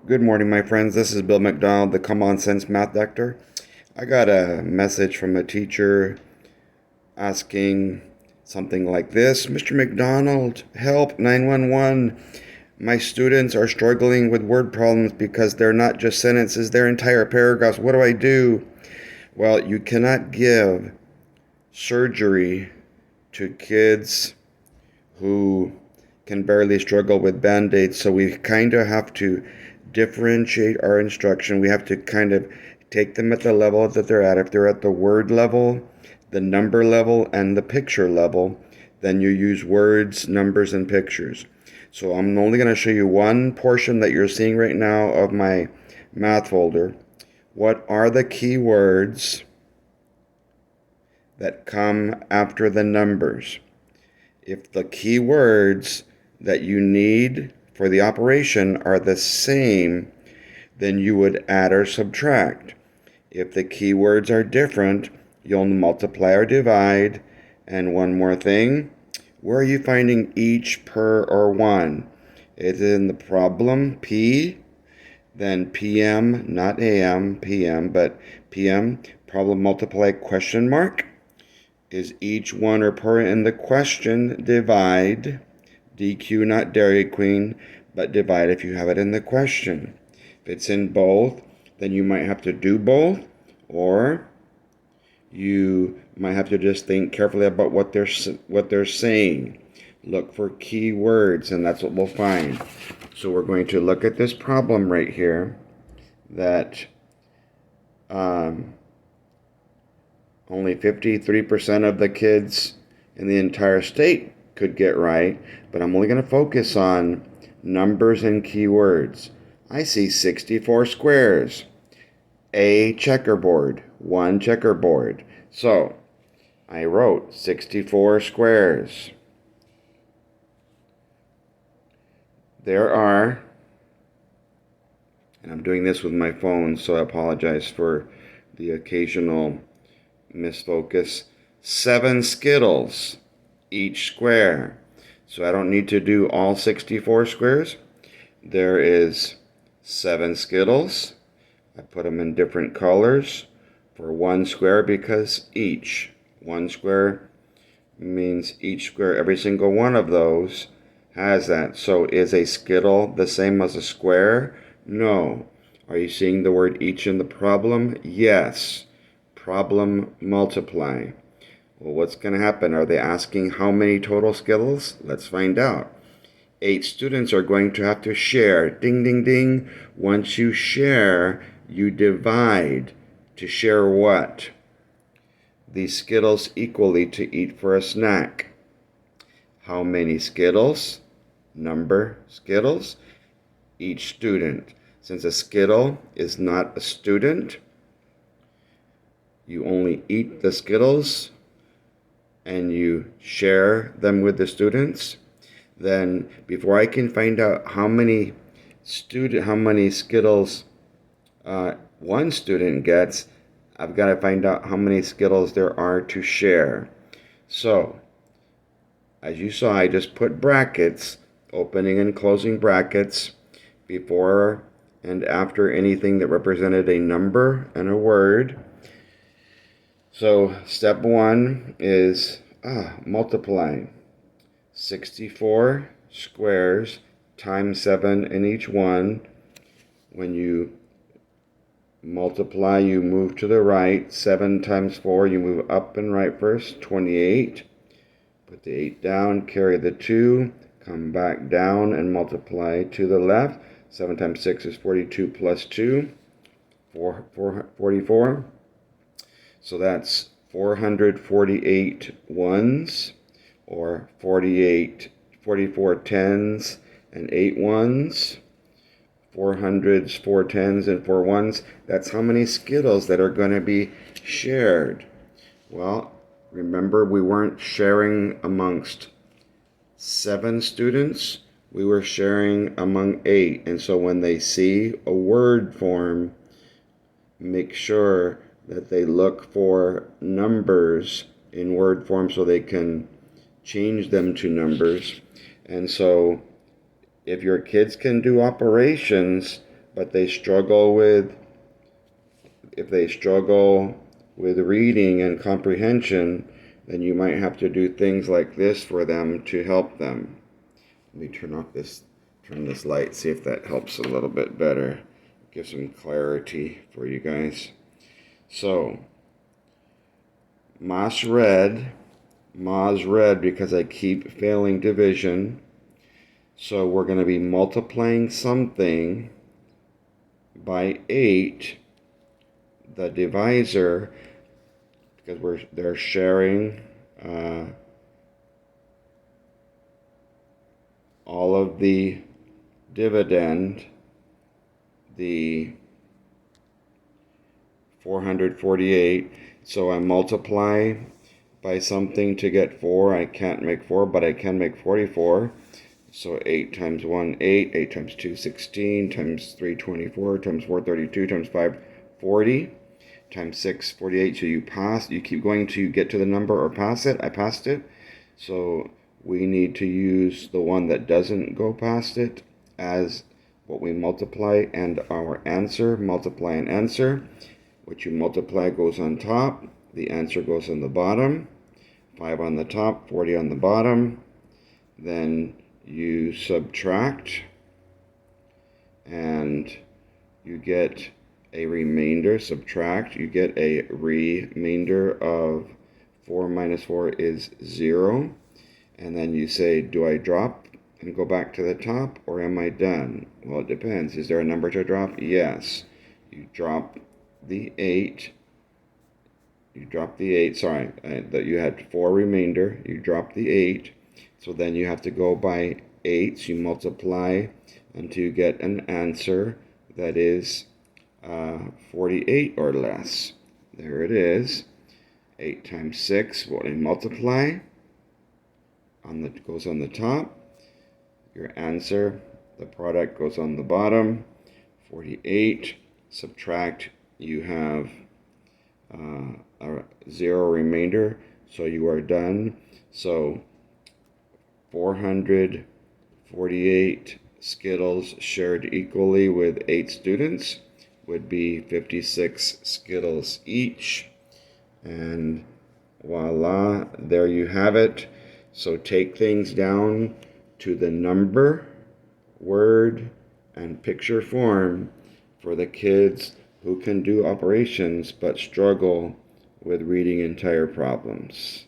Good morning, my friends. This is Bill MacDonald, the Common Sense Math Doctor. I got a message from a teacher asking something like this: Mr. MacDonald, help 911. My students are struggling with word problems because they're not just sentences, they're entire paragraphs. What do I do? Well, you cannot give surgery to kids who can barely struggle with band-aids, so we kind of have to differentiate our instruction. We have to kind of take them at the level that they're at. If they're at the word level, the number level, and the picture level, then you use words, numbers, and pictures. So I'm only going to show you one portion that you're seeing right now of my math folder. What are the key words that come after the numbers? If the key words that you need for the operation are the same, then you would add or subtract. If the key words are different, you'll multiply or divide. And one more thing, where are you finding each, per, or one? Is it in the problem P? Then PM, not AM, PM, but PM, problem multiply question mark. Is each, one, or per in the question, divide. DQ, not Dairy Queen, but divide if you have it in the question. If it's in both, then you might have to do both, or you might have to just think carefully about what they're saying. Look for key words, and that's what we'll find. So we're going to look at this problem right here that only 53% of the kids in the entire state could get right, but I'm only going to focus on numbers and keywords. I see 64 squares, a checkerboard, one checkerboard. So I wrote 64 squares. There are, and I'm doing this with my phone, so I apologize for the occasional misfocus, 7 Skittles each square. So I don't need to do all 64 squares. There is 7 Skittles. I put them in different colors for one square because each. One square means each square, every single one of those has that. So is a Skittle the same as a square? No. Are you seeing the word each in the problem? Yes. Problem multiply. Well, what's going to happen? Are they asking how many total Skittles? Let's find out. 8 students are going to have to share. Ding, ding, ding. Once you share, you divide. To share what? These Skittles equally to eat for a snack. How many Skittles? Number Skittles. Each student. Since a Skittle is not a student, you only eat the Skittles and you share them with the students. Then before I can find out how many Skittles one student gets, I've got to find out how many Skittles there are to share. So as you saw, I just put brackets, opening and closing brackets, before and after anything that represented a number and a word. So step 1 is multiply. 64 squares times 7 in each one. When you multiply, you move to the right. 7 times 4, you move up and right first. 28. Put the 8 down, carry the 2, come back down and multiply to the left. 7 times 6 is 42 plus 2, 44. So that's 448 ones, or 44 tens and 8 ones, 4 hundreds, 4 tens, and 4 ones. That's how many Skittles that are going to be shared. Well, remember, we weren't sharing amongst 7 students. We were sharing among 8. And so when they see a word form, make sure that they look for numbers in word form so they can change them to numbers. And so if your kids can do operations but if they struggle with reading and comprehension, then you might have to do things like this for them to help them. Let me turn this light, see if that helps a little bit better. Give some clarity for you guys. So, Ma's red because I keep failing division. So we're going to be multiplying something by 8. The divisor, because they're sharing all of the dividend, the 448. So I multiply by something to get 4. I can't make 4, but I can make 44. So 8 times 1, 8. 8 times 2, 16. Times 3, 24. Times 4, 32. Times 5, 40. Times 6, 48. So you keep going till you get to the number or pass it. I passed it. So we need to use the one that doesn't go past it as what we multiply and our answer. Multiply and answer. What you multiply goes on top. The answer goes on the bottom. 5 on the top, 40 on the bottom. Then you subtract and you get a remainder. Subtract, you get a remainder of 4 minus 4 is 0. And then you say, do I drop and go back to the top, or am I done? Well, it depends. Is there a number to drop? Yes. You drop the 8. That you had 4 remainder. You drop the 8. So then you have to go by 8. So you multiply until you get an answer that is 48 or less. There it is. 8 times 6, what do you multiply? Goes on the top. Your answer, the product, goes on the bottom. 48. Subtract, you have a 0 remainder, so you are done. So 448 Skittles shared equally with 8 students would be 56 Skittles each. And voila, there you have it. So take things down to the number, word, and picture form for the kids who can do operations but struggle with reading entire problems.